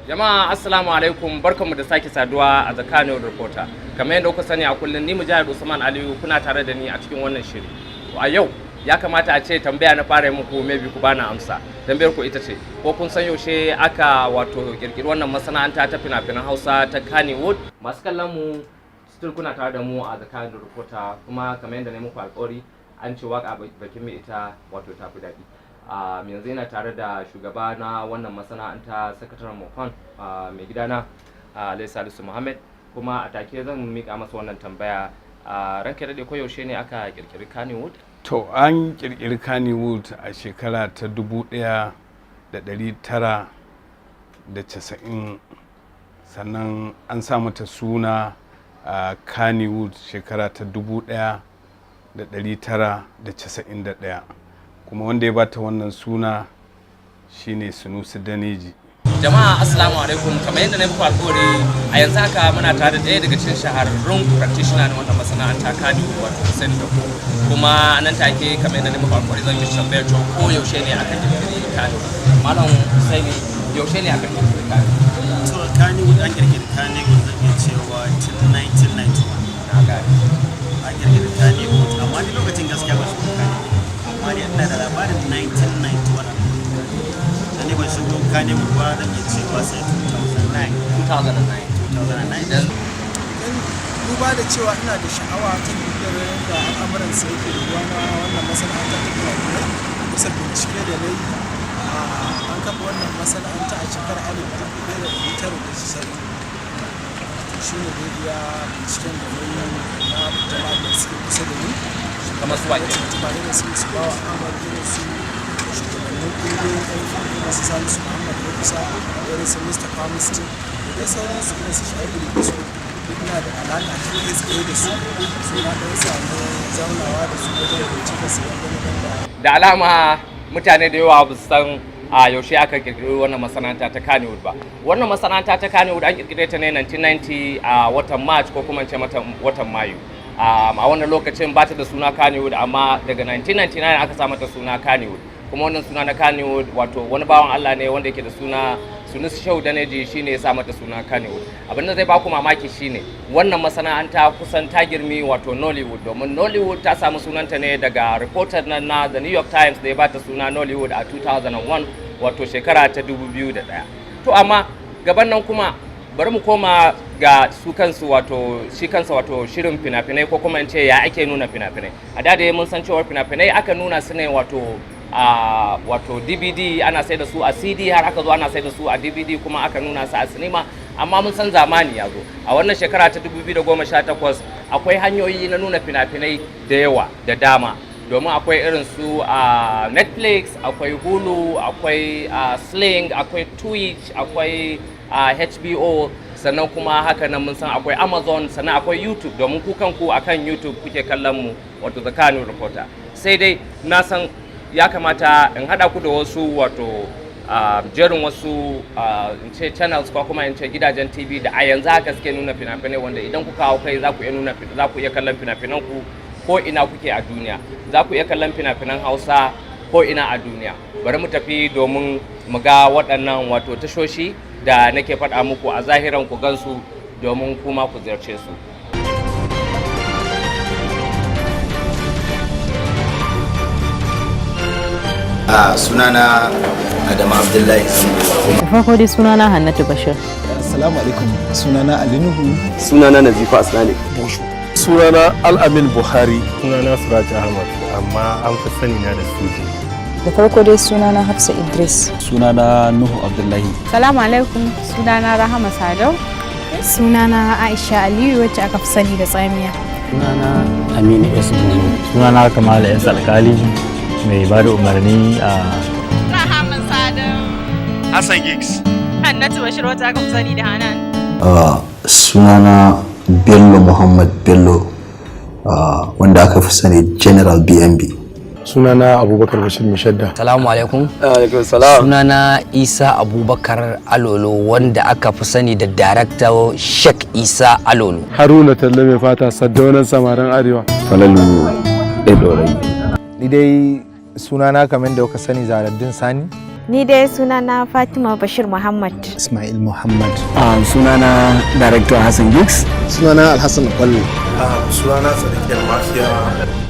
Jama'a assalamu alaikum, barkanmu da sake saduwa a The Kannywood Reporter. Kamar yadda kuka sani a kullum ni Mujahid Usman Aliyu kuna tare da ni a cikin wannan shiri. A yau ya kamata a ce tambaya na fara muku maybe ku bana amsa. Tambayar ku ita ce ko kun san yaushe aka wato kirkiri wannan masana'anta ta fina-finan Hausa ta Kannywood? Masu kallon mu still kuna tare da mu a The Kannywood Reporter kuma kamar yadda na muku alƙawari an ce waka bakin mai ita wato tafi daɗi. Yanzu yana tare da shugaba na wannan masana'anta sakataren mofan mai gidana Alai Salisu Muhammad kuma a take zan mika masa wannan tambaya ranka daɗe ko yaushe ne aka kirkiri Kannywood? To an kirkiri Kannywood a shekara ta 1990 sannan an sa mata suna Kannywood shekara ta 1991 kuma wanda ya bata wannan suna shine Sunusi Daneji. Jama'a assalamu alaikum, kamar yadda na muku alƙawari a yanzu haka muna tare da ɗaya daga cikin shahararrun practitioner na wannan masana'anta Kannywood wato Hussein Dako kuma nan take kamar yadda na muku alƙawari zan yi tambayar to ko yaushe ne aka kirkiri Kannywood. Malam Hussein yaushe ne aka kirkiri Kannywood? To Kannywood an kirkiri Kannywood zan iya cewa tun 1991. Na gane. An kirkiri Kannywood amma ni lokacin gaskiya ba shi Kannywood. Amma ni ina da labarin 1991. Sani ban shigo Kannywood ba zan iya cewa sai 2009. Duba da cewa ina da sha'awa ta bibiyar yadda al'amuran sa yake da ruwa na wannan masana'anta ta fina-finai bisa bincike da nayi an kafa wannan masana'anta a shekarar 1990 shi ne da iya binciken da nayi na jama'a da suke kusa da ni Kamar su wake. Tare da su bawa Ahmad irin su shugabannin kungiyoyin aiki irin su Salisu Muhammad da kusa irin su Mr. Pamistin da dai sauransu irin su Shaibu da su ina da alaƙa ta kai tsaye da su na ɗan samu zaunawa da su wajen bincika su Da alama mutane da yawa ba su san a yaushe aka kirkiri wannan masana'anta ta Kannywood ba. Wannan masana'anta ta Kannywood an kirkire ta ne 1990 a watan March ko kuma ce mata watan Mayu. A wannan lokacin ba ta da suna Kannywood amma daga 1999 aka sa mata suna Kannywood. Kuma wannan suna na Kannywood wato wani bawan Allah ne wanda yake da suna Sunusi Daneji shine ya sa mata suna Kannywood. Abin da zai ba ku mamaki shine wannan masana'anta kusan ta girmi wato Nollywood domin Nollywood ta samu sunanta ne daga reporter na The New York Times da ya bata suna Nollywood a 2001 wato shekara ta 2001. To amma gaban nan kuma bari mu koma ga su kansu wato shi kansa wato shirin fina-finai ko kuma in ce ya ake nuna fina-finai. A da mun san cewa fina-finai aka nuna su ne wato wato DVD ana sai da su a CD har aka zo ana sai da su a DVD kuma aka nuna su a sinima amma mun san zamani ya zo a wannan shekara ta 2018 akwai hanyoyi na nuna fina-finai da yawa da dama domin akwai irin su a Netflix, akwai Hulu, akwai Sling, akwai Twitch, akwai HBO sannan kuma haka nan mun san akwai Amazon sannan akwai YouTube domin ku kanku akan YouTube kuke kallon mu wato The Kannywood Reporter. Sai dai na san ya kamata in hada ku da wasu wato jerin wasu in ce channels ko kuma in ce gidajen TV da a yanzu haka suke nuna fina-finai wanda idan ku kawo kai za ku iya kallon fina-finan ku ko ina kuke a duniya, za ku iya kallon fina-finan Hausa ko ina a duniya. Bari mu tafi domin mu ga waɗannan wato tashoshi da nake faɗa muku a zahiran ku gansu domin kuma ku ziyarce su. Sunana Adamu Abdullahi da farko dai sunana Hannatu Bashir. Assalamu alaikum, sunana Ali Nuhu. Sunana Nazifa Asnani. Sunana Al-Amin Buhari. Sunana Suraj Ahmad amma an fi sani na da Suji. Da farko dai sunana Hafsa Idris. Sunana Nuhu Abdullahi. Salamu alaikum, sunana Rahama Sadau. Sunana Aisha Aliyu wacce aka fi sani da Tsamiya. Sunana Aminu Esbunu. Sunana Kamal S. Alkali mai ba da umarni a Rahama Sadau. Hassan Giggs. Hannatu Bashir wacce aka fi sani da Hanan. Sunana Bello Muhammad Bello wanda aka fi sani General BNB. Sunana Abubakar Bashir Mishadda. Salamu alaikum. Alaikum salam. Sunana Isa Abubakar Alolo wanda aka fi sani da Director Sheikh Isa Alolo. Haruna Talle mai fata Saddaunan Samarin Arewa. Falalu Edorai. Ni dai sunana kamar da kuka sani Zaraddin Sani Ni dai sunana Fatima Bashir Muhammad. Ismail Muhammad. Sunana Director Hassan Giggs. Sunana Alhassan Kwallo. Sunana Sadiq Mafiya.